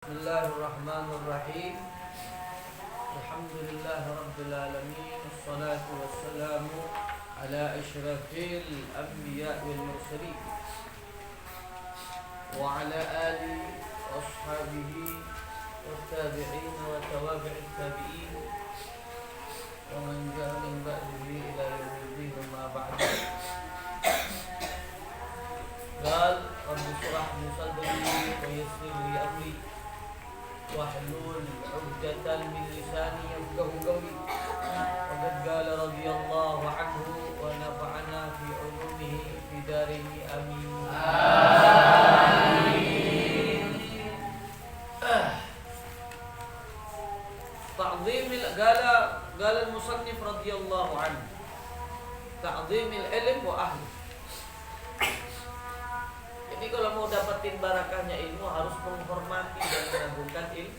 Bismillahirrahmanirrahim. Alhamdulillah rabbil alamin. Wassalatu wassalamu ala asyrafil anbiya wal mursalin wa ala alihi wa ashabihi wa tabi'in wa tawabi'it tabi'in wa man jaa min ba'dihi ila yaumiddin ma ba'du. Qal rabbi shrah li sadri wa yassir li amri wahlul 'uqdatam min lisani yafqahu qawli. Qad qala radhiyallahu anhu wa nafa'ana fi 'ulumihi fi darin amin. Ta'dhimil qala al-musannif radhiyallahu anhu ta'dhimil ilm wa ahli. Jadi kalau mau dapetin barakahnya ilmu harus menghormati dan mengagungkan ilmu.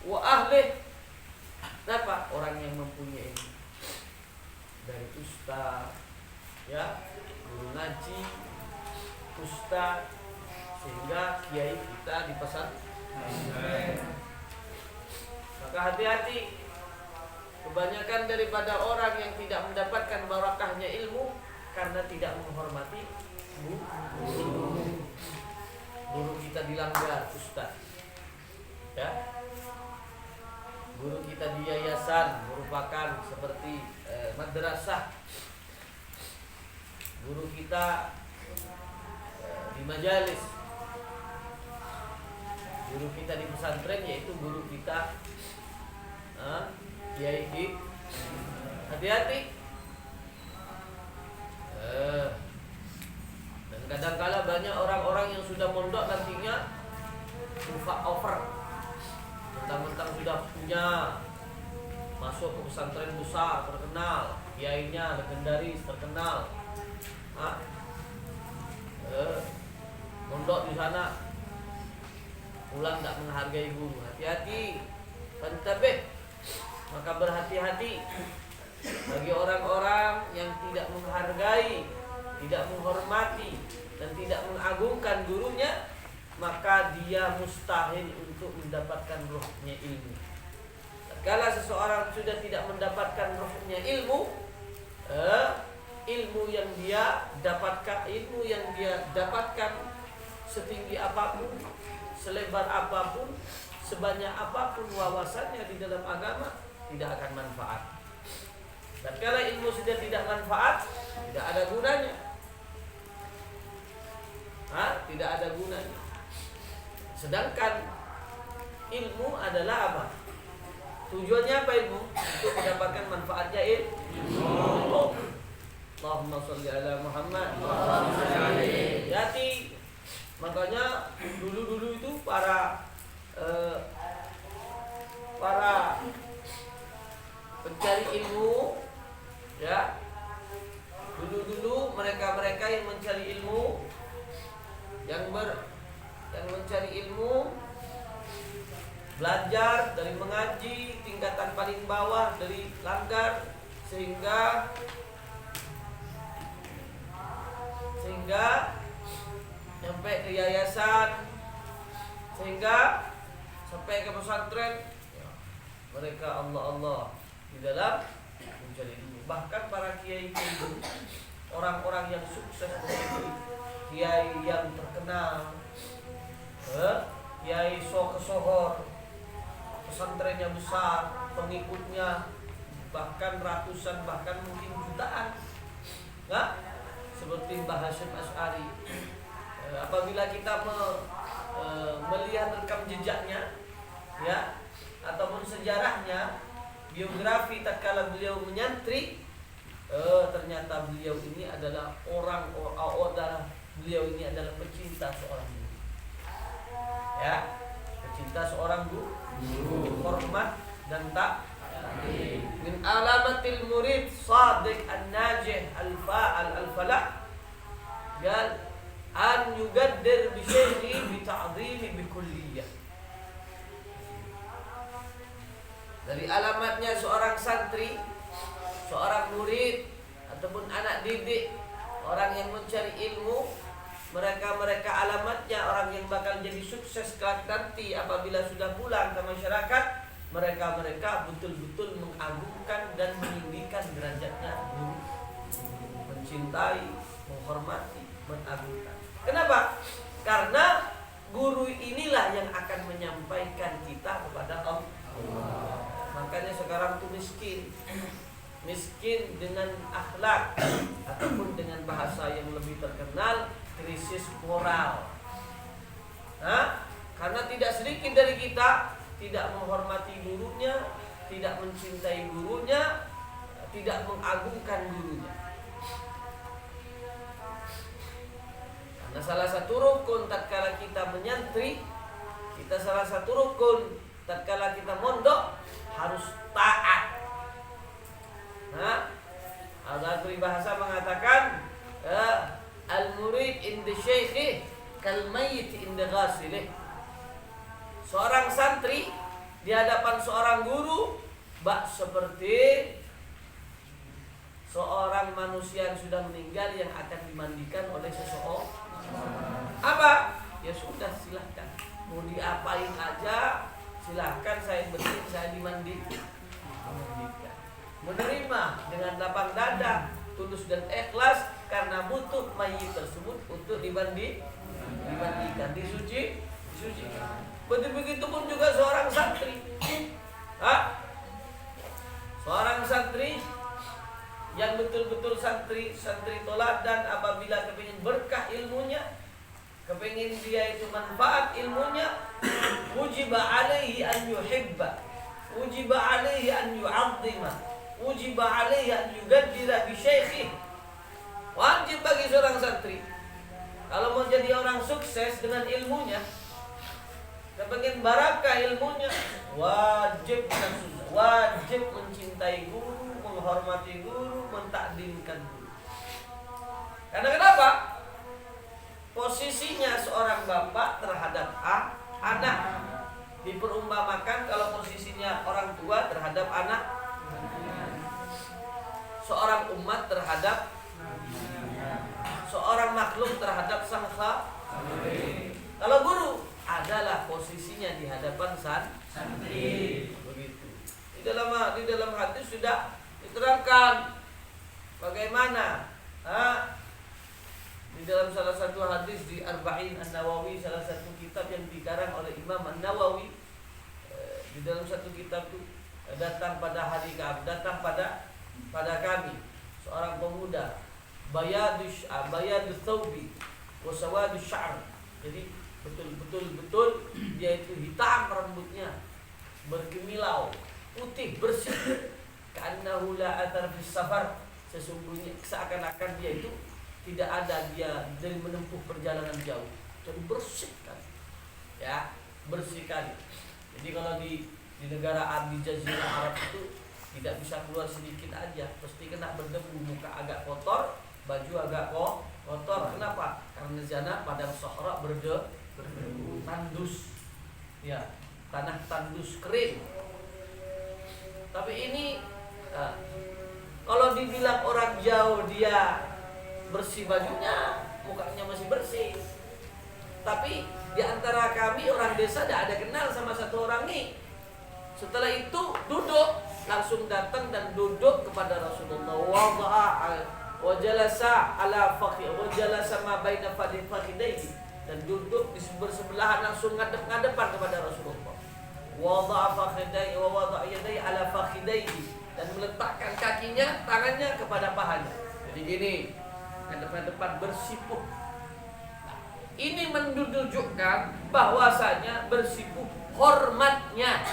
Wa ahli. Kenapa? Orang yang mempunyai ilmu. Dari ustaz, ya, guru ngaji, ustaz, sehingga kiai kita di pesantren. Maka hati-hati. Kebanyakan daripada orang yang tidak mendapatkan barakahnya ilmu karena tidak menghormati guru kita dilanggar, ustaz, ya. Guru kita di yayasan merupakan seperti madrasah. Guru kita di majalis. Guru kita di pesantren yaitu guru kita kiai di. Hati-hati. Dan kadang-kala banyak orang-orang yang sudah mondok nantinya lupa over. Mentang-mentang sudah punya, masuk ke pesantren besar terkenal, kiainya legendaris terkenal, mondok di sana, pulang tak menghargai guru. Hati-hati, fantabih. Maka berhati-hati bagi orang-orang yang tidak menghargai, tidak menghormati, dan tidak mengagungkan gurunya, maka dia mustahil untuk mendapatkan rohnya ilmu. Kalau seseorang sudah tidak mendapatkan rohnya ilmu, ilmu yang dia dapatkan setinggi apapun, selebar apapun, sebanyak apapun wawasannya di dalam agama, tidak akan manfaat. Dan kalau ilmu sudah tidak manfaat, tidak ada gunanya. Tidak ada gunanya. Sedangkan ilmu adalah apa? Tujuannya apa ilmu? Untuk mendapatkan manfaatnya ilmu. Allahumma sholli ala Muhammad. Jadi makanya dulu itu para pencari ilmu, ya, dulu mereka yang mencari ilmu, yang mencari ilmu, belajar dari mengaji tingkatan paling bawah dari langgar sehingga sampai ke yayasan, sehingga sampai ke pesantren, ya, mereka Allah di dalam mencari ilmu. Bahkan para kiai itu, orang-orang yang sukses itu, kiai yang terkenal, kiai sohor, pesantrennya besar, pengikutnya bahkan ratusan, bahkan mungkin jutaan, seperti Mbah Hasyim Asy'ari. Apabila kita melihat rekam jejaknya, ya, ataupun sejarahnya, biografi tatkala beliau menyantri, ternyata beliau ini adalah beliau ini adalah pecinta seorang guru, ya, pecinta seorang guru, hormat dan tak. Min alamatil murid sadiq an-najih al-fa'al al-falah, qal an yugaddir bi syai'i bi ta'dhimi bi kulliyah. Dari alamatnya seorang santri, seorang murid ataupun anak didik, orang yang mencari ilmu, mereka alamatnya orang yang bakal jadi sukses kelak nanti apabila sudah pulang ke masyarakat. Mereka betul-betul mengagungkan dan meninggikan derajatnya guru, mencintai, menghormati, mengagungkan. Kenapa? Karena guru inilah yang akan menyampaikan kita kepada Allah. Makanya sekarang tuh miskin dengan akhlak, ataupun dengan bahasa yang lebih terkenal, krisis moral. Karena tidak sedikit dari kita tidak menghormati gurunya, tidak mencintai gurunya, tidak mengagungkan gurunya. Karena salah satu rukun tatkala kita menyantri, salah satu rukun tatkala kita mondok harus taat. Ada peribahasa mengatakan al-murid inda syaikh kal mayyit inda ghasilih. Seorang santri di hadapan seorang guru seperti seorang manusia yang sudah meninggal yang akan dimandikan oleh seseorang. Apa? Ya sudah, silahkan. Mau diapain aja, silahkan. Saya bersih, saya dimandikan. Menerima dengan lapang dada, tulus dan ikhlas karena butuh mayit tersebut untuk dimandikan, disucikan. Begitu pun juga seorang santri. Seorang santri yang betul-betul santri toladan, apabila kepingin berkah ilmunya, kepingin dia itu manfaat ilmunya, ujiba alaihi an yuhibba, ujiba alaihi an yu'azzima, ujiba alaihi an yugaddira bi syaikhi. Wajib bagi seorang santri kalau mau jadi orang sukses dengan ilmunya, kepingin barakah ilmunya, wajib mencintai guru, menghormati guru, mentakdimkan guru. Karena kenapa? Posisinya seorang bapak terhadap anak diperumpamakan kalau posisinya orang tua terhadap anak, seorang umat terhadap, seorang makhluk terhadap sang khaliq. Kalau guru adalah posisinya di hadapan santri. Begitu. Di dalam hadis sudah diterangkan bagaimana di dalam salah satu hadis di Arba'in An-Nawawi, salah satu kitab yang dikarang oleh Imam An-Nawawi. Di dalam satu kitab itu datang pada kami seorang pemuda bayadus thawbi wa sawadus sya'r. Jadi betul dia itu hitam rambutnya, bergemilau, putih bersih, ka'annahu la athar fis safar. Sesungguhnya seakan-akan dia itu tidak ada dia dari menempuh perjalanan jauh. Jadi bersih kan, ya, bersih kali. Jadi kalau di negara di Jazirah Arab itu tidak bisa keluar sedikit aja, pasti kena berdebu, muka agak kotor, baju agak kotor. Kenapa? Karena di sana padang sahara berdebu, tandus, ya, tanah tandus kering. Tapi ini kalau dibilang orang jauh dia bersih bajunya, mukanya masih bersih. Tapi di antara kami orang desa tidak ada kenal sama satu orang nih. Setelah itu duduk, langsung datang dan duduk kepada Rasulullah. Wa jalasa ala faqih wa jalasa ma baina fakhidaihi, dan duduk di bersebelahan, langsung ngadep-ngadepan kepada Rasulullah. Wada'a fakhidaihi wa wada'a yadayhi ala fakhidaihi, dan meletakkan kakinya, tangannya kepada pahanya. Jadi gini, ngadep-ngadepan bersipuh. Nah, ini menunjukkan bahwasanya bersipuh hormatnya,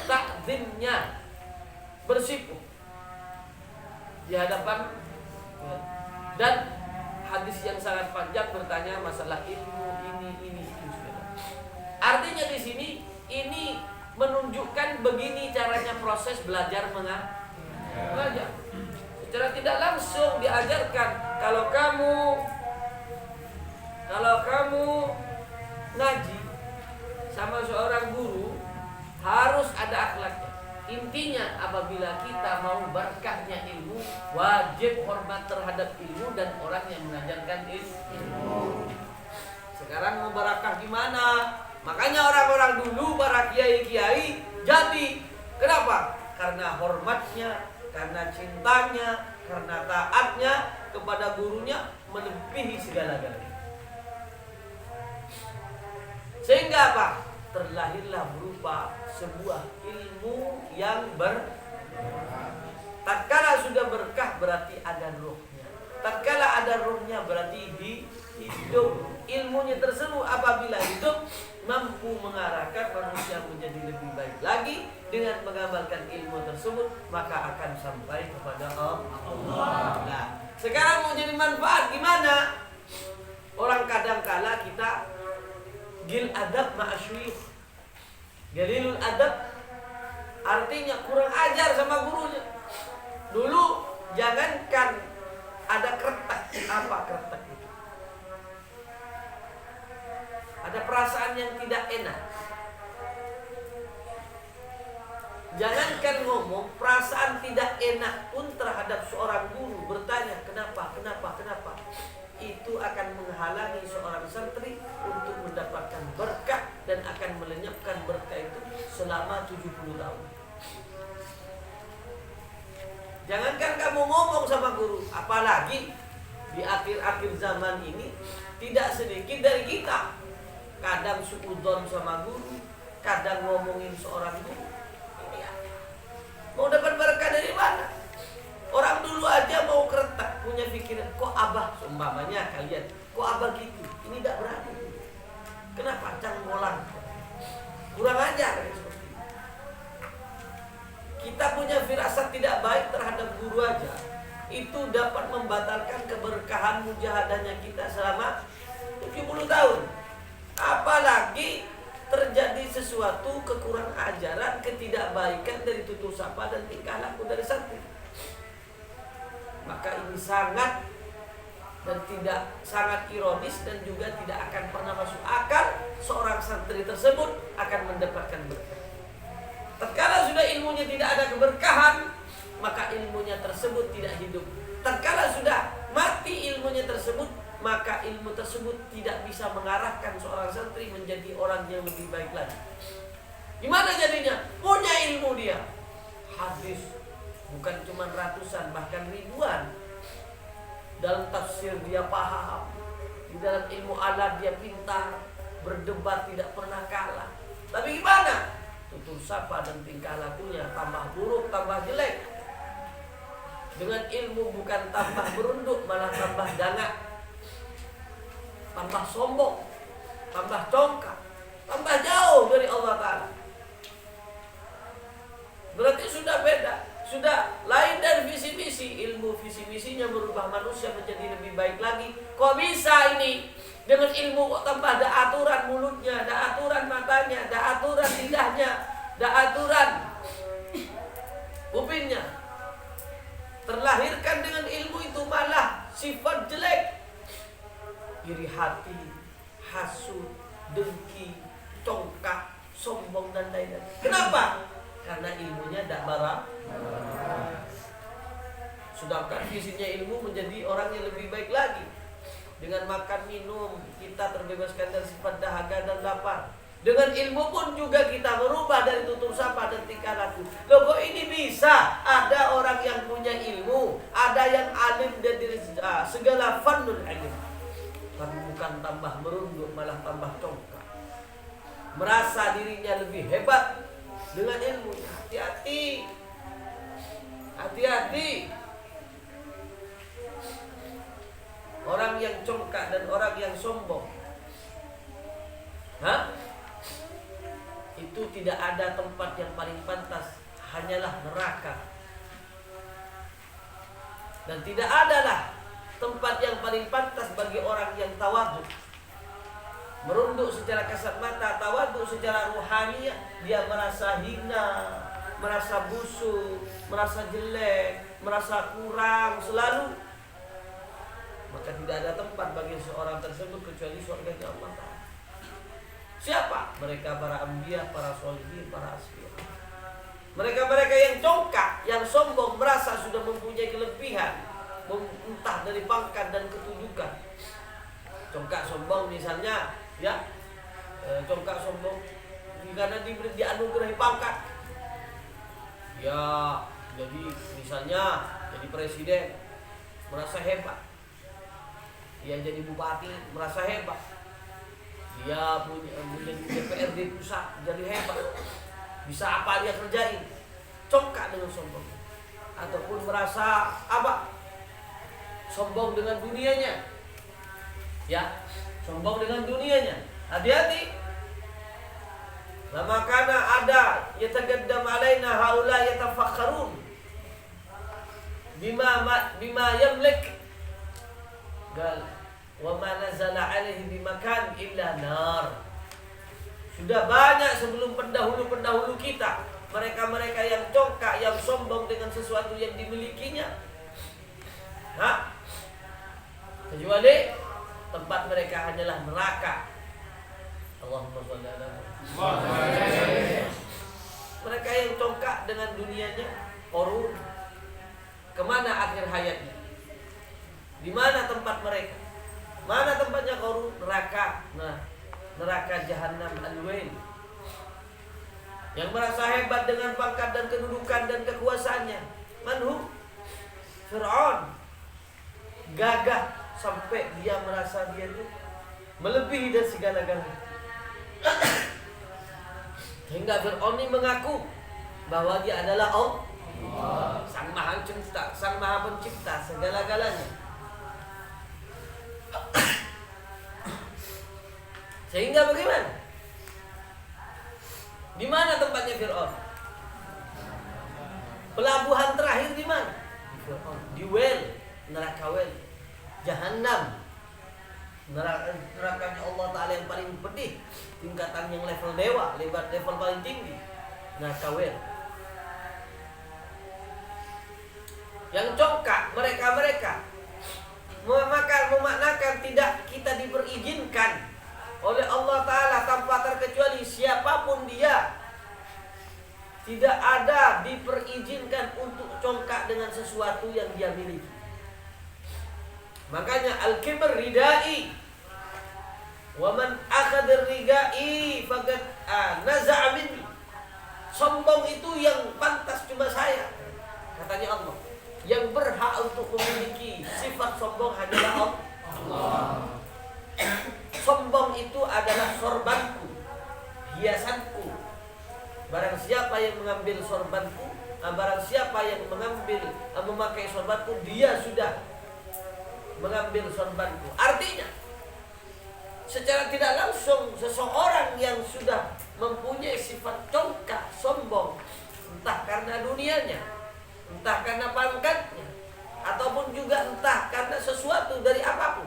takzimnya, bersipuh di hadapan. Dan hadis yang sangat panjang bertanya masalah ilmu ini. Artinya di sini ini menunjukkan begini caranya proses belajar mengajar. Secara tidak langsung diajarkan, kalau kamu ngaji sama seorang guru harus ada akhlaknya. Intinya apabila kita mau berkahnya ilmu, wajib hormat terhadap ilmu dan orang yang mengajarkan ilmu. Sekarang mau barakah gimana? Makanya orang-orang dulu, para kiai-kiai jadi. Kenapa? Karena hormatnya, karena cintanya, karena taatnya kepada gurunya melebihi segala-galanya. Sehingga apa? Terlahirlah berupa sebuah ilmu yang tatkala sudah berkah berarti ada ruhnya. Tatkala ada ruhnya berarti hidup. Ilmunya tersebut apabila hidup mampu mengarahkan manusia menjadi lebih baik lagi. Dengan mengamalkan ilmu tersebut maka akan sampai kepada Allah. Nah, sekarang mau jadi manfaat gimana? Orang kadang-kala kita gil adab ma'asyuyukh. Galilul adab artinya kurang ajar sama gurunya. Dulu jangankan ada kretek. Apa kretek itu? Ada perasaan yang tidak enak. Jangankan ngomong, perasaan tidak enak pun terhadap seorang guru bertanya kenapa. Itu akan menghalangi seorang santri untuk mendapatkan berkah dan akan melenyapkan berkah itu selama 70 tahun. Jangankan kamu ngomong sama guru, apalagi di akhir-akhir zaman ini tidak sedikit dari kita kadang suudzon sama guru, kadang ngomongin seorang guru. Ini ya. Mau dapat berkah dari mana? Orang dulu aja mau keretak, punya pikiran, kok abah, seumpamanya kalian, kok abah gitu, ini tidak berani. Kenapa? Canggolan, kurang ajar ya, seperti itu. Kita punya firasat tidak baik terhadap guru aja, itu dapat membatalkan keberkahan mujahadahnya kita selama 70 tahun. Apalagi terjadi sesuatu kekurangan ajaran, ketidakbaikan dari tutur sapa dan tingkah laku dari santri. Maka ini sangat ironis dan juga tidak akan pernah masuk akal seorang santri tersebut akan mendapatkan berkah. Tatkala sudah ilmunya tidak ada keberkahan, maka ilmunya tersebut tidak hidup. Tatkala sudah mati ilmunya tersebut, maka ilmu tersebut tidak bisa mengarahkan seorang santri menjadi orang yang lebih baik lagi. Gimana jadinya? Punya ilmu dia, hadis bukan cuma ratusan bahkan ribuan. Dalam tafsir dia paham, di dalam ilmu alat dia pintar, berdebat tidak pernah kalah. Tapi gimana? Tutur sapa dan tingkah lakunya tambah buruk, tambah jelek. Dengan ilmu bukan tambah berunduk, malah tambah dangak, tambah sombong, tambah congkak, tambah jauh dari Allah Ta'ala. Berarti sudah beda, sudah lain dari visi-misi. Ilmu visi-misinya merubah manusia menjadi lebih baik lagi. Kok bisa ini? Dengan ilmu kok tambah ada aturan mulutnya, ada aturan matanya, ada aturan lidahnya, ada aturan kupingnya. Terlahirkan dengan ilmu itu malah sifat jelek, iri hati, hasud, dengki, congkak, sombong dan lain-lain. Kenapa? Karena ilmunya tidak barang. Sedangkan visinya ilmu menjadi orang yang lebih baik lagi. Dengan makan minum kita terbebaskan dari sifat dahaga dan lapar. Dengan ilmu pun juga kita berubah dari tutur sapa dan tingkah laku. Loh kok ini bisa? Ada orang yang punya ilmu, ada yang alim dari segala fannul ilm, tapi bukan tambah merunduk, malah tambah congkak. Merasa dirinya lebih hebat dengan ilmu. Hati-hati, hati-hati. Orang yang congkak dan orang yang sombong, itu tidak ada tempat yang paling pantas, hanyalah neraka. Dan tidak adalah tempat yang paling pantas bagi orang yang tawadhu. Merunduk secara kasat mata, tawadhu secara ruhani, dia merasa hina, merasa busuk, merasa jelek, merasa kurang selalu. Maka tidak ada tempat bagi seorang tersebut kecuali surga Allah Ta'ala. Siapa? Mereka para anbiya, para sholihin, para asfiya. Mereka-mereka yang congkak, yang sombong, merasa sudah mempunyai kelebihan, entah dari pangkat dan ketunjukan. Congkak sombong misalnya Ya, congkak sombong karena dianugerahi pangkat. Ya, jadi misalnya jadi presiden merasa hebat. Dia jadi bupati merasa hebat. Dia punya DPRD pusat jadi hebat. Bisa apa dia kerjain? Congkak dengan sombong. Ataupun merasa apa? Sombong dengan dunianya. Ya, sombong dengan dunianya. Hati-hati. Lama kana ada yatagaddam alaina haula yatafakharun bima yamlik. Gal wa ma nazala alaihi bimakan illa nar. Sudah banyak sebelum pendahulu-pendahulu kita, mereka-mereka yang congkak, yang sombong dengan sesuatu yang dimilikinya. Kecuali tempat mereka hanyalah neraka. Allahumma shalli ala Muhammad. Mereka yang congkak dengan dunianya, korun. Kemana akhir hayatnya? Di mana tempat mereka? Mana tempatnya korun? Neraka. Nah, neraka jahanam al-wail. Yang merasa hebat dengan pangkat dan kedudukan dan kekuasaannya. Manhum? Fir'aun. Gagah sampai dia merasa dia itu melebihi dari segala-galanya. Hingga Fir'aun ini mengaku bahwa dia adalah Allah, Sang Maha Pencipta, Sang Maha Pencipta segala-galanya. Sehingga bagaimana? Di mana tempatnya Fir'aun? Pelabuhan terakhir di mana? Di Fir'aun, di Wel, neraka Wel, Jahannam. Nerakanya Allah Ta'ala yang paling pedih, tingkatan yang level dewa, level paling tinggi, neraka Wel. Yang congkak mereka memaknakan tidak kita diperizinkan oleh Allah Ta'ala tanpa terkecuali siapapun dia, tidak ada diperizinkan untuk congkak dengan sesuatu yang dia miliki. Makanya al-kibr ridai, wa man akhadha ridai faqad naza'a minni. Sombong itu yang pantas cuma saya, katanya Allah. Yang berhak untuk memiliki sifat sombong hanyalah Allah. Sombong itu adalah sorbanku, hiasanku. Barang siapa yang mengambil sorbanku, barang siapa yang memakai sorbanku, dia sudah mengambil sorbanku. Artinya, secara tidak langsung seseorang yang sudah mempunyai sifat congkak, sombong, entah karena dunianya, entah karena pangkatnya, ataupun juga entah karena sesuatu dari apapun.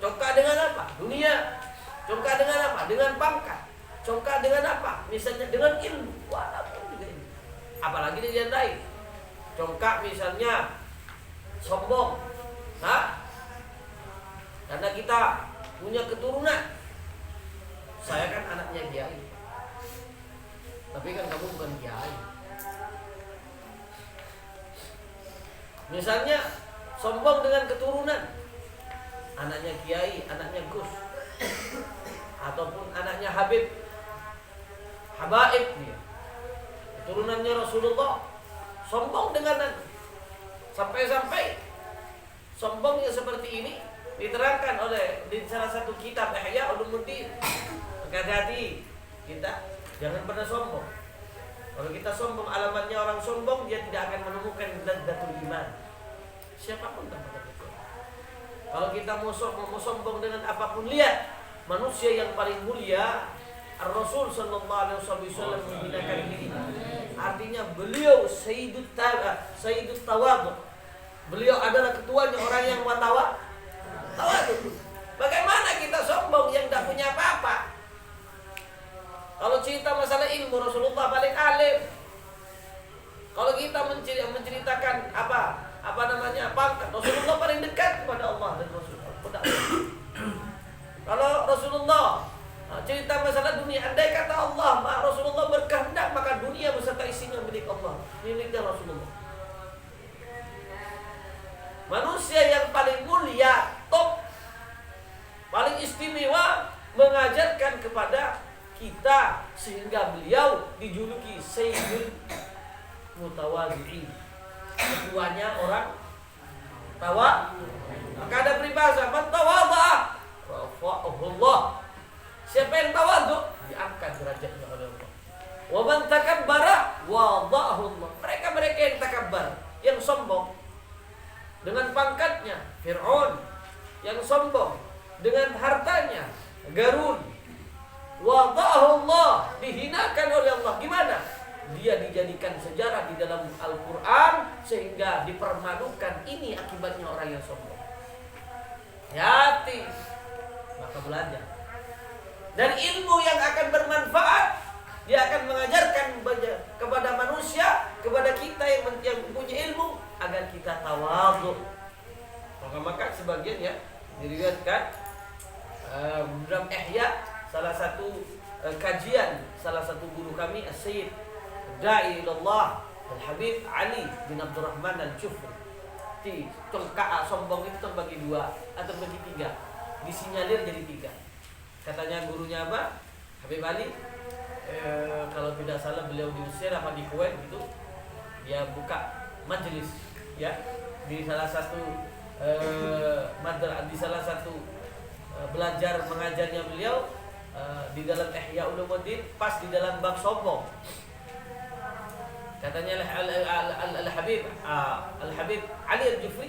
Congkak dengan apa? Dunia. Congkak dengan apa? Dengan pangkat. Congkak dengan apa? Misalnya dengan ilmu. Walaupun juga ilmu. Apalagi dengan lain. Congkak misalnya sombong. Karena kita punya keturunan. Saya kan anaknya kiai. Tapi kan kamu bukan kiai. Misalnya sombong dengan keturunan. Anaknya kiai, anaknya Gus, ataupun anaknya Habib, Habaib dia, keturunannya Rasulullah. Sombong dengan sampai-sampai sombongnya seperti ini diterangkan oleh di salah satu kitab Ihya Ulumuddin. Hati-hati kita jangan pernah sombong. Kalau kita sombong, alamatnya orang sombong, dia tidak akan menemukan ladzatul iman. Siapapun tanpa kecuali. Kalau kita mau sombong dengan apapun, lihat manusia yang paling mulia, Rasul sallallahu alaihi wasallam menggunakan diri. Artinya beliau sayyidut tawadhu. Beliau adalah ketuanya orang yang tawadhu. Bagaimana kita sombong yang tidak punya apa-apa? Kalau cerita masalah ilmu, Rasulullah paling alim. Kalau kita menceritakan pangkat, Rasulullah paling dekat kepada Allah dan Rasulullah. Kalau Rasulullah cerita masalah dunia, andai kata Allah, Rasulullah berkehendak, maka dunia beserta isinya milik Allah, miliknya Rasulullah. Manusia yang paling mulia, top, paling istimewa, sehingga beliau dijuluki Sayyidul Mutawadhi'in, ketuanya orang tawa. Maka ada peribahasa, man tawadha'a rafa'ahu Allah. Siapa yang tawadhu diangkat derajatnya oleh Allah. Wa man takabbara wada'ahu Allah. Mereka yang takabbar, yang sombong dengan pangkatnya, Fir'aun, yang sombong dengan hartanya, Garun, wada'ahu Allah, dihinakan oleh Allah. Gimana? Dia dijadikan sejarah di dalam Al-Quran sehingga dipermalukan. Ini akibatnya orang yang sombong. Hati, maka belajar. Dan ilmu yang akan bermanfaat, dia akan mengajarkan kepada manusia, kepada kita yang mempunyai ilmu, agar kita tawadhu. Maka sebagian ya diriwayatkan dalam Ihya, salah satu kajian salah satu guru kami As-Sayyid Da'i ilallah Al-Habib Ali bin Abdurrahman Al-Jufri. Cengkak sombong itu terbagi dua atau terbagi tiga, disinyalir jadi tiga. Katanya gurunya apa? Habib Ali, kalau tidak salah beliau di Mesir apa di Kuwait gitu, dia buka majelis ya di salah satu di salah satu belajar mengajarnya beliau di dalam Ihya Ulumuddin, pas di dalam bab sombong. Katanya Al-Habib Ali Al-Jufri,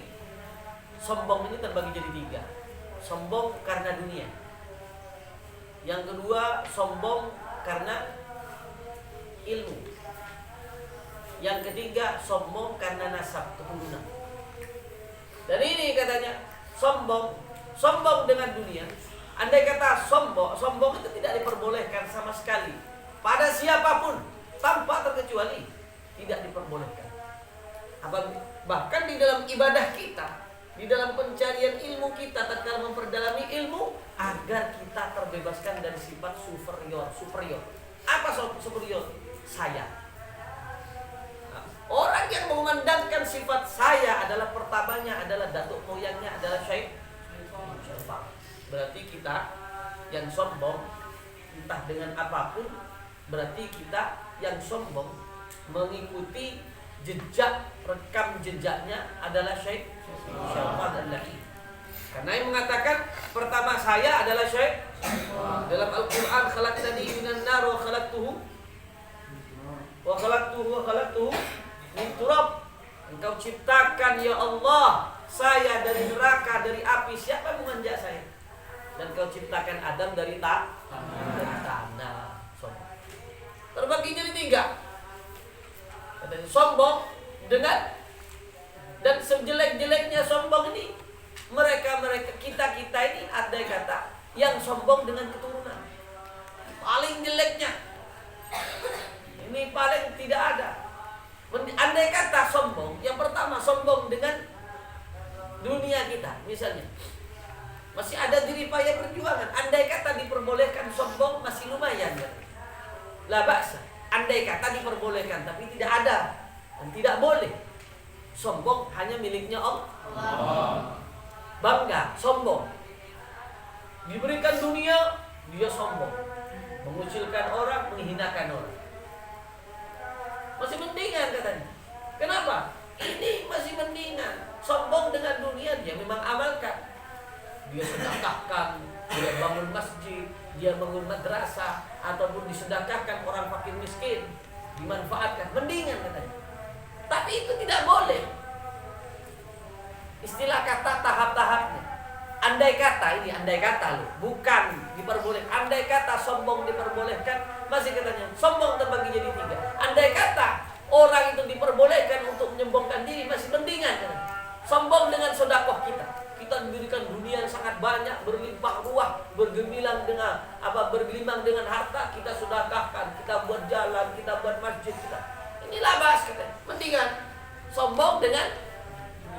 sombong ini terbagi jadi tiga. Sombong karena dunia. Yang kedua, sombong karena ilmu. Yang ketiga, sombong karena nasab, keturunan. Dan ini katanya sombong dengan dunia. Andai kata sombong itu tidak diperbolehkan sama sekali pada siapapun tanpa terkecuali, tidak diperbolehkan. Bahkan di dalam ibadah kita, di dalam pencarian ilmu kita, tatkala memperdalami ilmu, agar kita terbebaskan dari sifat superior. Apa superior? Saya. Orang yang mengumandangkan sifat saya adalah pertamanya adalah datuk moyangnya adalah syaitan. Berarti kita yang sombong entah dengan apapun, berarti kita yang sombong mengikuti rekam jejaknya adalah syaitan al-la'in. Karena yang mengatakan pertama saya adalah syaitan. Dalam Al-Quran, khalaqtani minan nar wa khalaqtuhu min turab. Engkau ciptakan ya Allah saya dari neraka, dari api. Siapa yang mengajak saya? Dan kau ciptakan Adam dari tanah. Sombong. Terbagi jadi tiga. Katanya sombong dengan, dan sejelek-jeleknya sombong ini kita ini ada kata yang sombong dengan keturunan. Paling jeleknya. Ini paling tidak ada. Andai kata sombong, yang pertama sombong dengan dunia kita, misalnya masih ada jeripaya perjuangan. Andai kata diperbolehkan sombong masih lumayan kan? La ba'sa. Andai kata diperbolehkan, tapi tidak ada dan tidak boleh. Sombong hanya miliknya Allah. Bangga, sombong. Diberikan dunia, dia sombong. Mengucilkan orang, menghinakan orang. Masih mendingan katanya. Kenapa? Ini masih mendingan. Sombong dengan dunia dia memang amalkan. Dia sedekahkan, dia bangun masjid, dia bangun madrasah, ataupun disedekahkan orang fakir miskin, dimanfaatkan, mendingan katanya. Tapi itu tidak boleh. Istilah kata tahap-tahapnya. Andai kata loh, bukan diperbolehkan. Andai kata sombong diperbolehkan, masih katanya sombong terbagi jadi tiga. Andai kata orang itu diperbolehkan untuk menyombongkan diri, masih mendingan katanya. Sombong dengan sedekah kita. Kita diberikan dunia yang sangat banyak, berlimpah ruah, bergelimang dengan harta, kita sedekahkan, kita buat jalan, kita buat masjid kita. Inilah bahas katanya. Mendingan sombong dengan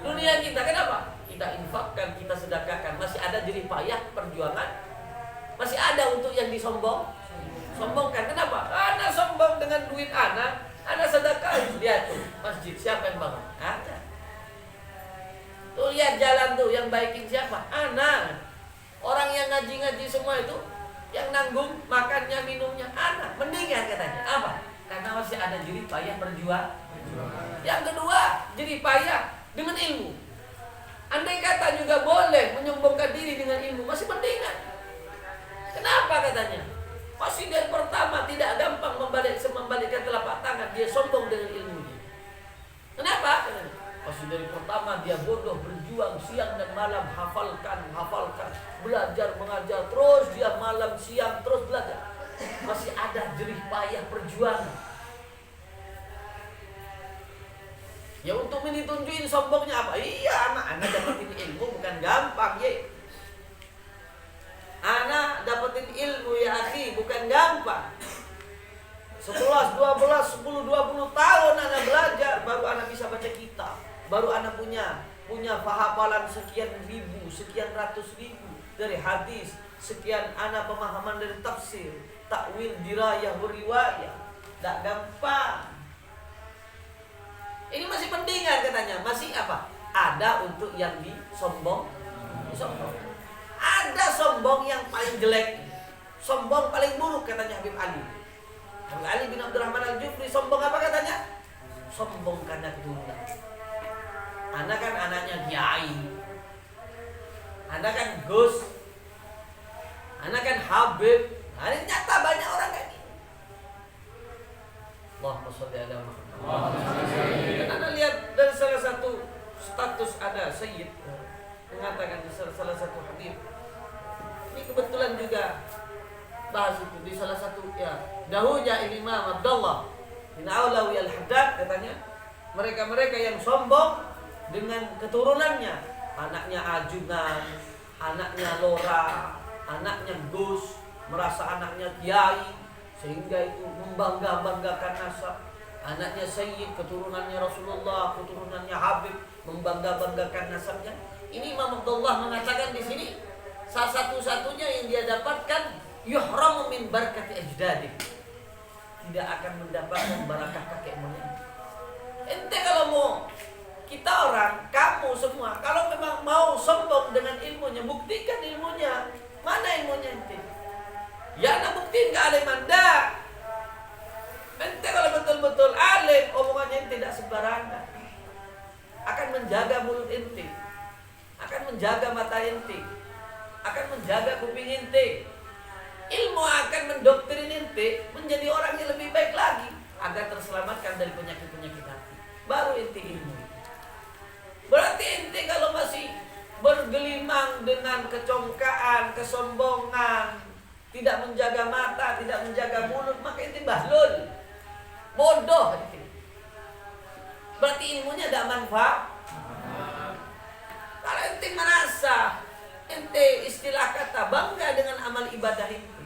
dunia kita. Kenapa? Kita infakkan, kita sedekahkan. Masih ada jerih payah perjuangan. Masih ada untuk yang sombongkan. Kenapa? Ana sombong dengan duit ana sedekah. Lihat tuh masjid siapa yang bangun? Ada. Tuh lihat jalan tuh yang baikin siapa? Ana. Orang yang ngaji-ngaji semua itu, yang menanggung makannya, minumnya anak. Mendingan katanya. Apa? Karena masih ada jerih payah berjuang. Yang kedua, jerih payah dengan ilmu. Andai kata juga boleh menyombongkan diri dengan ilmu, masih mendingan. Kenapa katanya? Masih dari pertama tidak gampang membalikkan telapak tangan, dia sombong dengan ilmunya. Kenapa? Masih dari pertama dia bodoh, berjuang siang dan malam, hafalkan, belajar, mengajar, terus dia malam siang terus belajar. Masih ada jerih payah perjuangan. Ya untuk ditunjukin sombongnya apa? Iya, anak dapetin ilmu bukan gampang, ye. Anak dapetin ilmu ya akhi, bukan gampang. 11, 12, 10, 20 tahun anak belajar, baru anak bisa baca kitab. Baru anak punya hafalan sekian ribu, sekian ratus ribu dari hadis, sekian anak pemahaman dari tafsir, takwil, dirayah, riwayah. Tak gampang. Ini masih pentingan katanya, masih apa? Ada untuk yang disombong. Ada sombong yang paling jelek, sombong paling buruk katanya Habib Ali. Habib Ali bin Abdurrahman Al-Jufri sombong apa katanya? Sombong karena keturunan. Anak kan anaknya kiai, anak kan Gus, anak kan Habib. Hari nyata banyak orang kayak gini. Allahumma sholli ala Muhammad. Dan Anda lihat dari salah satu status ada Sayyid mengatakan di salah satu hadis. Ini kebetulan juga bahas itu di salah satu ya. Dahulunya Imam Abdullah bin Aulawi Al-Haddad katanya, mereka-mereka yang sombong dengan keturunannya, anaknya Ajunan, anaknya Lora, anaknya Gus, merasa anaknya kiai, sehingga itu membangga-banggakan nasab. Anaknya Sayyid, keturunannya Rasulullah, keturunannya Habib, membangga-banggakan nasabnya. Ini Imam Abdullah mengatakan di sini, salah satu-satunya yang dia dapatkan, yuhramu min barakati ajdadi, tidak akan mendapatkan barakah kakek moyang. Ente kalau mau, kita orang, kamu semua, kalau memang mau sombong dengan ilmunya, buktikan ilmunya. Mana ilmunya ente? Ya nak buktiin ke alim anda. Ente kalau betul-betul alim, omongannya ente tidak sembarangan. Akan menjaga mulut ente, akan menjaga mata ente, akan menjaga kuping ente. Ilmu akan mendoktrin ente menjadi orang yang lebih baik lagi, agar terselamatkan dari penyakit-penyakit hati. Baru ente ilmu. Berarti ente kalau masih bergelimang dengan kecongkaan, kesombongan, tidak menjaga mata, tidak menjaga mulut, maka ente bahlul, bodoh ente. Berarti ilmunya tidak manfaat. Kalau ente merasa, ente istilah kata bangga dengan amal ibadah ente,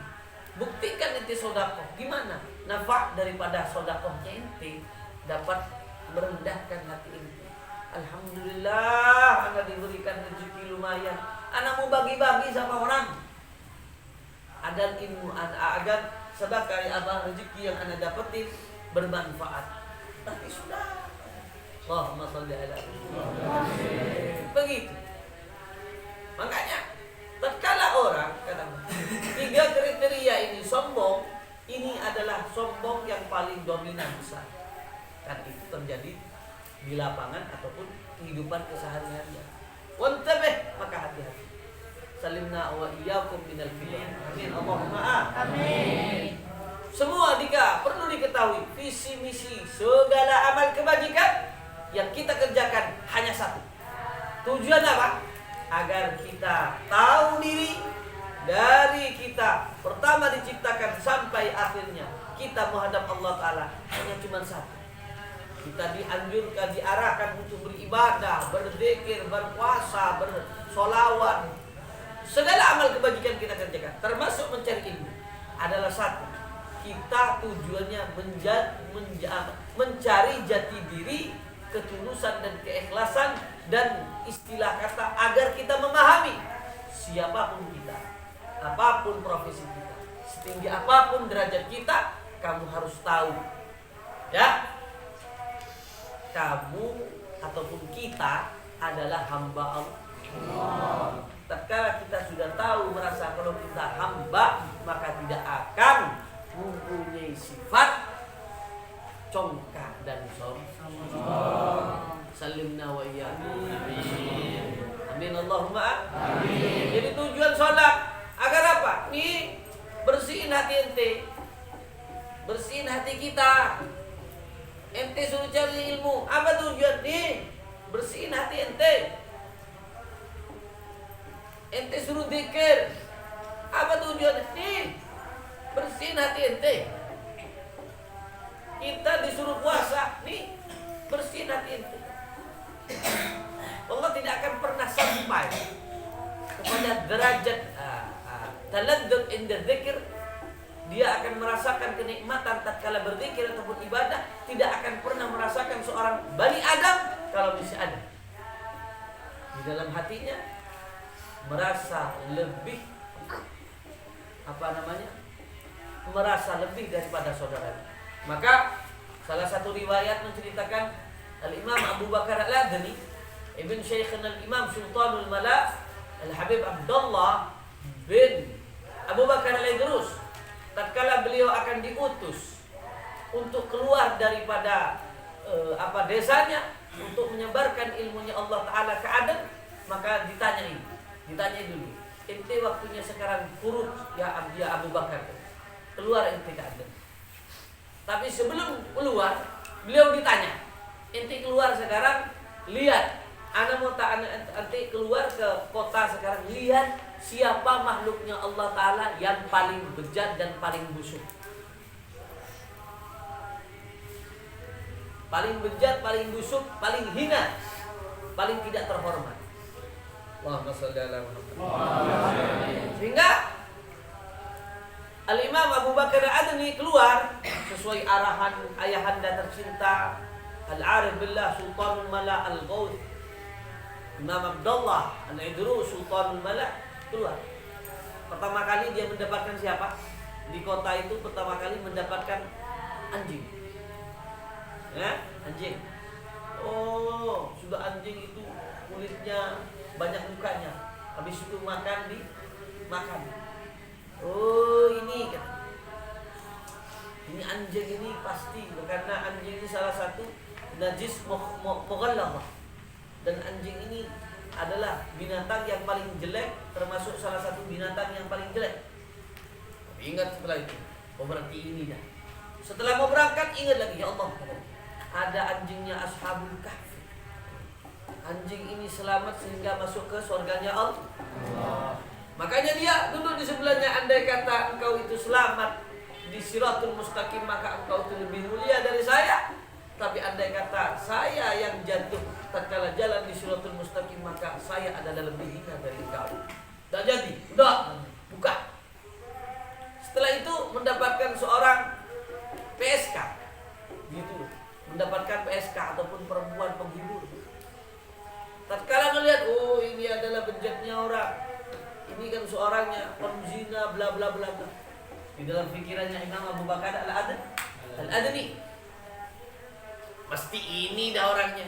buktikan ente sodakoh. Gimana? Nafak daripada sodakohnya ente dapat merendahkan hati ente. Alhamdulillah, anda diberikan rezeki lumayan. Anak mau bagi-bagi sama orang, agar ilmu agar sedekah apa rezeki yang anda dapetin bermanfaat. Tapi sudah, Allahumma sholli ala Muhammad. Begitu. Makanya, tatkala orang kata 3 kriteria ini sombong, ini adalah sombong yang paling dominan besar. Dan itu terjadi di lapangan ataupun kehidupan keseharian. Wantabih, maka hati-hati. Salimna wa iyyakum minal bid'ah. Amin. Allahumma amin. Semua perlu diketahui visi misi segala amal kebajikan yang kita kerjakan hanya satu. Tujuan apa? Agar kita tahu diri dari kita pertama diciptakan sampai akhirnya kita menghadap Allah Ta'ala hanya cuma satu. Kita dianjurkan, diarahkan untuk beribadah, berzikir, berpuasa, bersolawat. Segala amal kebajikan kita kerjakan, termasuk mencari ilmu, adalah satu. Kita tujuannya mencari jati diri, ketulusan dan keikhlasan, dan istilah kata agar kita memahami siapapun kita, apapun profesi kita, setinggi apapun derajat kita, kamu harus tahu, ya, kamu ataupun kita adalah hamba Allah. tatkala kita sudah tahu merasa kalau kita hamba, maka tidak akan mempunyai sifat congkak dan sombong. Salimna wa iyyakum. Amin Allahumma amin. Jadi tujuan sholat agar apa? Nih, bersihin hati ente, bersihin hati kita. Ente suruh cari ilmu, apa tujuan? Nih, bersihin hati ente. Ente suruh zikir, apa tujuan? Nih, bersihin hati ente. Kita disuruh puasa, nih, bersihin hati ente. Allah tidak akan pernah sampai kepada derajat taladdud inda dzikir. Dia akan merasakan kenikmatan tatkala berzikir ataupun ibadah, tidak akan pernah merasakan seorang Bani Adam kalau bisa ada di dalam hatinya merasa lebih merasa lebih daripada saudaranya. Maka salah satu riwayat menceritakan Al-Imam Abu Bakar Al-Adni Ibn Syekhna Al-Imam Sultanul Mala Al-Habib Abdullah bin Abu Bakar Al-Idrus, tatkala beliau akan diutus untuk keluar daripada desanya untuk menyebarkan ilmunya Allah Ta'ala ke Aden, maka ditanyai dulu, ente waktunya sekarang kurut ya Abu Bakar, keluar ente ke Aden. Tapi sebelum keluar beliau ditanya, ente keluar sekarang, lihat ana mau ente keluar ke kota sekarang, lihat siapa makhluknya Allah Ta'ala yang paling bejat dan paling busuk, paling bejat, paling busuk, paling hina, paling tidak terhormat. Allahumma shalli ala Muhammad. Sehingga Al-Imam Abu Bakar Al-Adni keluar sesuai arahan ayahanda tercinta Al-Arif Billah Sultanul Mala Al-Ghawth Imam Abdullah Al-Idrus Sultanul Mala keluar. Pertama kali dia mendapatkan siapa? Di kota itu pertama kali mendapatkan anjing. Ya, anjing. Oh, sudah anjing itu kulitnya banyak mukanya. Habis itu makan. Oh, ini kan. Ini anjing ini pasti karena anjing ini salah satu najis mughalladhah. Dan anjing ini adalah binatang yang paling jelek, termasuk salah satu binatang yang paling jelek. Ingat setelah itu, berarti ini dah. Setelah mau berangkat ingat lagi, ya Allah, ada anjingnya Ashabul Kahfi. Anjing ini selamat sehingga masuk ke surganya Allah. Makanya dia duduk di sebelahnya. Andai kata engkau itu selamat di Siratul Mustaqim, maka engkau itu lebih mulia dari saya. Tapi andai kata saya yang jatuh tatkala jalan di Siratul Mustaqim, maka saya adalah lebih hina dari engkau. Tak jadi, udah buka. Setelah itu mendapatkan seorang PSK, gitu, mendapatkan PSK ataupun perempuan penghibur. Tatkala melihat, oh ini adalah bejatnya orang, ini kan seorangnya penzina, bla bla bla bla. Di dalam pikirannya Imam Abu Bakar Al-Adni, pasti ini dah orangnya.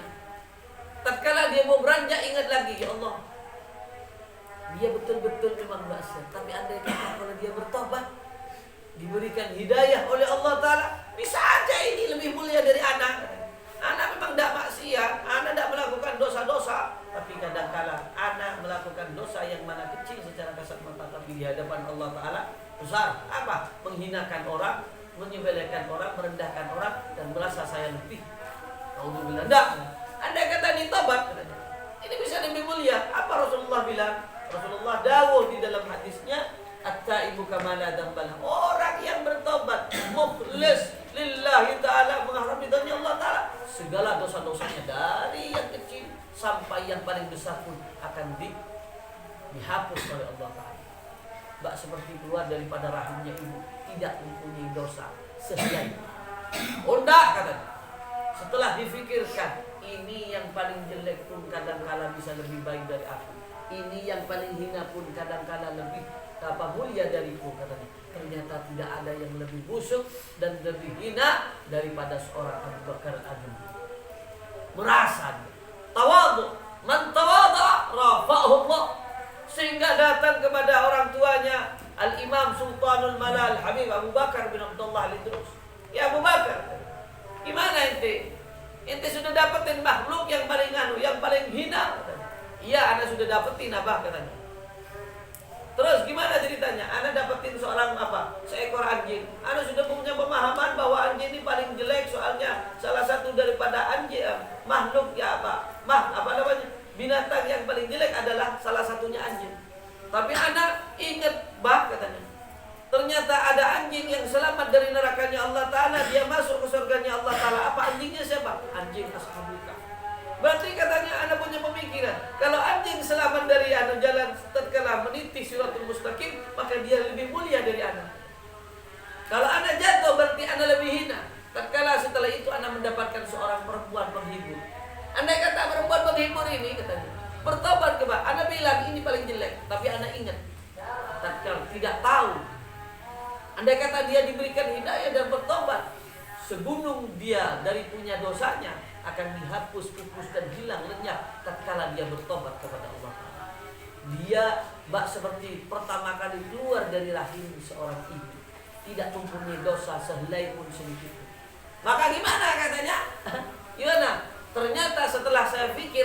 Tatkala dia mau beranjak ingat lagi, ya Allah, dia betul-betul memang maksiat. Tapi andai kata kalau dia bertobat, diberikan hidayah oleh Allah Ta'ala, bisa aja ini lebih mulia dari anak. Anak memang tidak maksiat, anak tidak melakukan dosa-dosa, tapi kadang-kala anak melakukan dosa yang mana kecil secara kasat mata, tapi di hadapan Allah Ta'ala besar. Apa? Menghinakan orang, menyepelekan orang, merendahkan orang, dan merasa saya lebih. Alhamdulillah. Tidak. Andai kata ini tobat, ini bisa lebih mulia. Apa Rasulullah bilang? Rasulullah dawuh di dalam hadisnya, at-taibu kama la dzambalah. Orang yang bertobat, mukhlis lillahi ta'ala, mengharap ridhonya Allah Ta'ala, segala dosa-dosanya dari yang kecil sampai yang paling besar pun akan dihapus oleh Allah Ta'ala. Bak seperti keluar daripada rahimnya ibu, tidak mempunyai dosa sehelai. Undak katanya. Setelah difikirkan, ini yang paling jelek pun kadang-kala bisa lebih baik dari aku. Ini yang paling hina pun kadang-kala lebih mulia dariku, katanya. Ternyata tidak ada yang lebih busuk dan lebih hina daripada seorang Abu Bakar Al-Adni. Merasa tawadhu, man tawadha rafa'ahu Allah. sehingga datang kepada orang tuanya Al-Imam Sultanul Malal Habib Abu Bakar bin Abdullah Al-Idrus. Ya Abu Bakar, gimana ente? Ente sudah dapetin makhluk yang paling yang paling hina. Iya, ana sudah dapetin abah katanya. Terus gimana ceritanya? Ana dapetin seorang seekor anjing. Ana sudah punya pemahaman bahwa anjing ini paling jelek, soalnya salah satu daripada anjing makhluk binatang yang paling jelek adalah salah satunya anjing. Tapi ana ingat bah katanya, ternyata ada anjing yang selamat dari nerakanya Allah Ta'ala, dia masuk ke surganya Allah Ta'ala. Apa anjingnya siapa? Anjing Ashabul Kahfi. Berarti katanya anda punya pemikiran, kalau anjing selamat dari jalan tatkala meniti siratul mustaqim, maka dia lebih mulia dari anda. Kalau anda jatuh, berarti anda lebih hina. Tatkala setelah itu anda mendapatkan seorang perempuan penghibur. Andai kata perempuan penghibur ini katanya bertobat ke Pak, anda bilang ini paling jelek, tapi anda ingat tatkala tidak tahu. Andai kata dia diberikan hidayah dan bertobat, segunung dia dari punya dosanya akan dihapus, pupus dan hilang lenyap tatkala dia bertobat kepada Allah. Dia seperti pertama kali keluar dari rahim seorang ibu, tidak mempunyai dosa sehelai pun sedikit. Maka gimana katanya? Gimana? Ternyata setelah saya pikir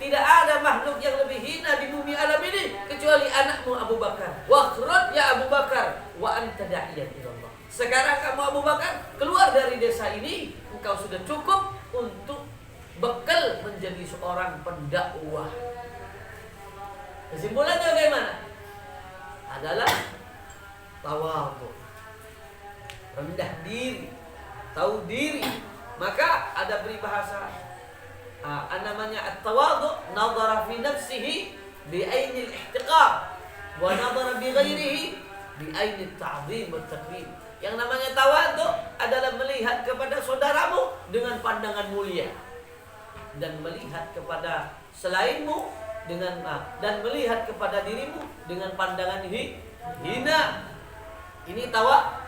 tidak ada makhluk yang lebih hina di bumi alam ini kecuali anakmu Abu Bakar. Wakhrud ya Abu Bakar wa anta da'iyan ilallah. Sekarang kamu Abu Bakar keluar dari desa ini, engkau sudah cukup untuk bekal menjadi seorang pendakwah. Kesimpulannya bagaimana? Adalah tawadhu, rendah diri, tahu diri. Maka ada peribahasa namanya at-tawadhu, nadhara fi nafsihi bi ainil ihtiqar wa nadhara bi ghairihi bi ainit ta'zim wa takrim. Yang namanya tawadhu adalah melihat kepada saudaramu dengan pandangan mulia, dan melihat kepada selainmu dengan dan melihat kepada dirimu dengan pandangan hina. Ini tawadhu.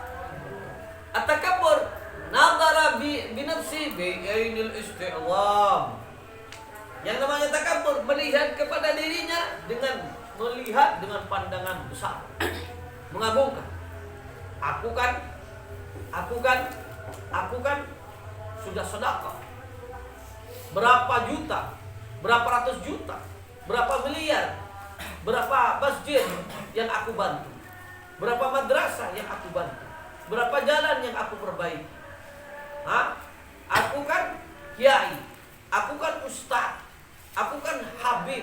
At-takabbur, nadhara bi nafsi bi ainil isti'lam. Yang namanya takabur, melihat kepada dirinya dengan melihat dengan pandangan besar, mengagungkan. Aku kan sudah sedekah berapa juta, berapa ratus juta, berapa miliar, berapa masjid yang aku bantu, berapa madrasah yang aku bantu, berapa jalan yang aku perbaiki. Aku kan kiai, aku kan ustaz, aku kan habib,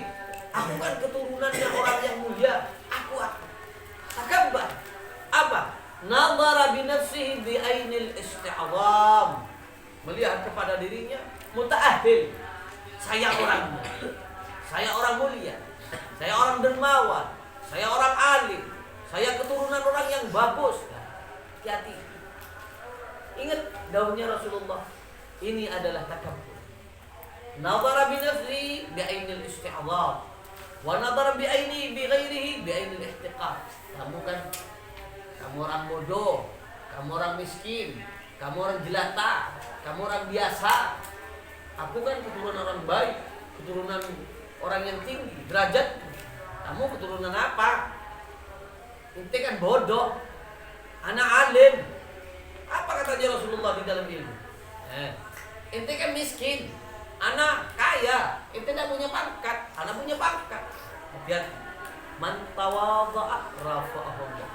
aku kan keturunannya orang yang mulia. Aku takabbar. Apa? Nadhara bi nafsihi bi ainil isti'zam. Melihat kepada dirinya mutaahil. Saya orangnya. Saya orang mulia. Saya orang dermawan. Saya orang alim. Saya keturunan orang yang bagus. Hati-hati. Ingat daunnya Rasulullah. Ini adalah takabbur. Nadhara bi nafsihi bi ainil isti'zam, wa nadhara bi aini bi ghairihi bi ainil ihtiqar. Kamu orang bodoh, kamu orang miskin, kamu orang jelata, kamu orang biasa. Aku kan keturunan orang baik, keturunan orang yang tinggi derajat. Kamu keturunan apa? Ente kan bodoh, anak alim. Apa katanya Rasulullah di dalam ilmu? Ente kan miskin, anak kaya. Ente tidak punya pangkat, anak punya pangkat. Lihat, man tawadha'a rafa'ahu Allah.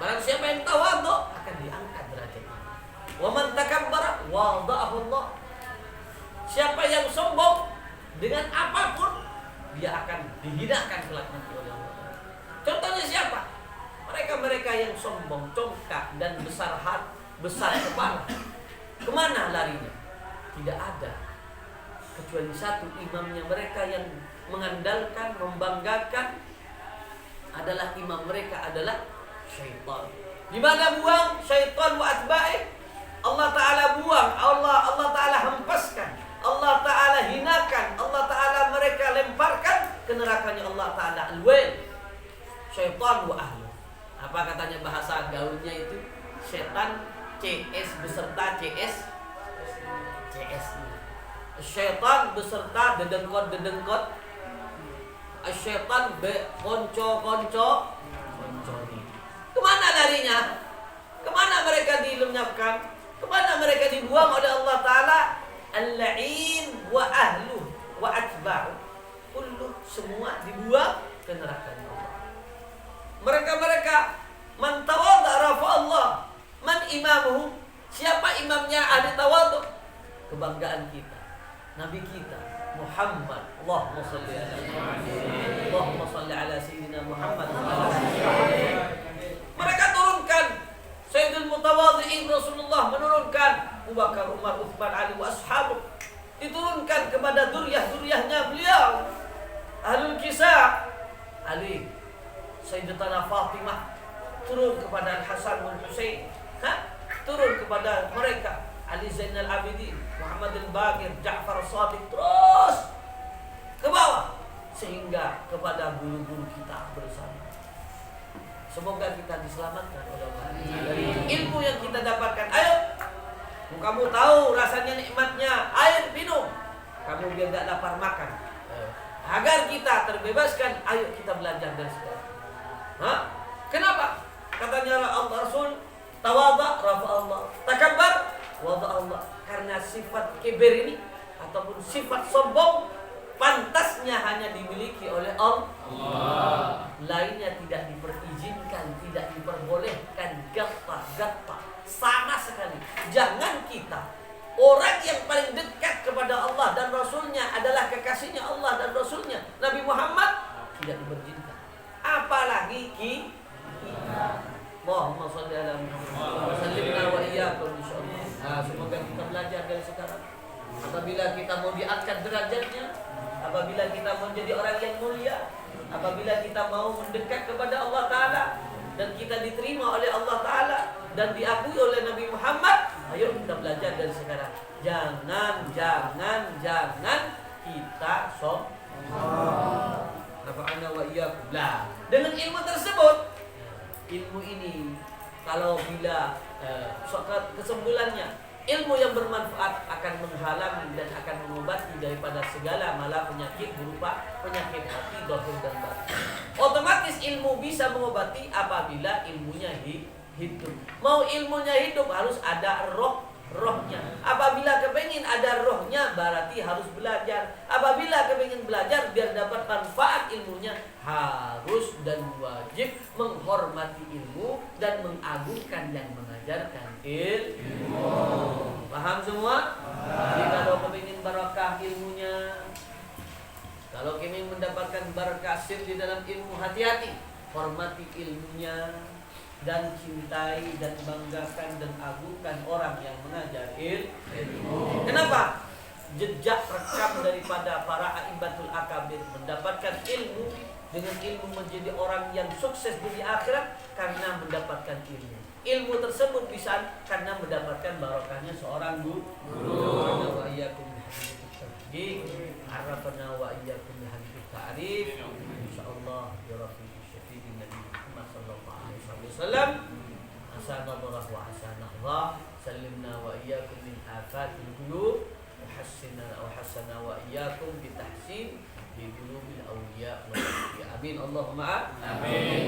Barang siapa yang tawadhu akan diangkat derajatnya. Wa man takabbara wada'ahu Allah. Siapa yang sombong dengan apapun, dia akan dihinakan kelak nanti oleh Allah. Contohnya siapa? Mereka-mereka yang sombong, congkak dan besar hati, besar kepala. Kemana larinya? Tidak ada kecuali satu, imamnya mereka yang mengandalkan, membanggakan adalah imam mereka adalah syaitan. Di mana buang syaitan wa atba'i? Allah Ta'ala buang, Allah Ta'ala hempaskan, Allah Ta'ala hinakan, Allah Ta'ala mereka lemparkan ke nerakanya Allah Ta'ala al-wail. Syaitan wa ahlu. Apa katanya bahasa gaulnya itu? Setan CS beserta CS. Syaitan beserta dedengkot asyaitan be konco ini. Kemana larinya? Kemana mereka dilenyapkan? Kemana mereka dibuang oleh Allah Ta'ala? Al-la'in wa ahlu wa atba'u kullu, semua dibuang ke neraka Allah. Mereka man tawadha rafa Allah, man imamuhu, siapa imamnya ahli tawadhu? Kebanggaan kita, Nabi kita Muhammad. Allahumma salli ala sayyidina Muhammad. Mereka turunkan Sayyidul Mutawadhi'in, Rasulullah menurunkan Abu Bakar, Umar, Uthman, Ali wa ashabu, diturunkan kepada duryah-duryahnya beliau Ahlul Kisah, Ali, Sayyidatuna Fatimah, turun kepada Al-Hasan wal Husain, turun kepada mereka Ali Zainal Abidin, Muhammad al-Baqir, Ja'far as-Sadiq, terus ke bawah sehingga kepada guru-guru kita bersama. Semoga kita diselamatkan oleh Allah dari ilmu yang kita dapatkan. Ayo, kamu tahu rasanya nikmatnya air minum, kamu biar gak lapar makan. Agar kita terbebaskan, ayo kita belajar dari sekarang. Kenapa? Katanya Allah Rasul, tawadha rafa Allah, takabbar wada Allah. Karena sifat kibir ini ataupun sifat sombong pantasnya hanya dimiliki oleh Allah. Lainnya tidak diperizinkan, tidak diperbolehkan, gatta sama sekali. Jangan kita, orang yang paling dekat kepada Allah dan Rasulnya adalah kekasihnya Allah dan Rasulnya Nabi Muhammad, tidak diperbolehkan. Apalagi kita. Allahumma shalli ala Muhammad wa sallimna wa iyyakum insyaallah. Semoga kita belajar dari sekarang. Apabila kita mau diangkat derajatnya, apabila kita mau jadi orang yang mulia, apabila kita mau mendekat kepada Allah Ta'ala dan kita diterima oleh Allah Ta'ala dan diakui oleh Nabi Muhammad, ayo kita belajar dari sekarang. Jangan kita sombong. Nafa'ana wa iyyakum. Dengan ilmu tersebut, ilmu ini kalau bila kesimpulannya, ilmu yang bermanfaat akan menghalangi dan akan mengobati daripada segala malah penyakit berupa penyakit hati, zahir dan batin. Otomatis ilmu bisa mengobati apabila ilmunya hidup. Mau ilmunya hidup harus ada rohnya. Apabila kepengin ada rohnya berarti harus belajar. Apabila kepengin belajar biar dapat manfaat ilmunya, harus dan wajib menghormati ilmu dan mengagungkan yang mengajarkan ilmu. Paham semua? Jadi kalau kepengin barakah ilmunya, kalau kepengin mendapatkan barakah sir di dalam ilmu, hati-hati, hormati ilmunya dan cintai dan banggakan dan agungkan orang yang mengajar ilmu. Kenapa? Jejak rekam daripada para a'immatul akabir mendapatkan ilmu, dengan ilmu menjadi orang yang sukses di akhirat karena mendapatkan ilmu. Ilmu tersebut bisa karena mendapatkan barokahnya seorang guru. Wa iyyakum bihadits arafna wa iyyakum bihadits ta'rif. Insyaallah ya rabbi syafi'in nabi Muhammad sallallahu alaihi wasallam. Asanallahu wa asanallah. Sallimna wa iyyakum min afatil qulub wa hassana wa iyyakum bi tahsin bi qulubil awliya wa amin. Allahumma amin.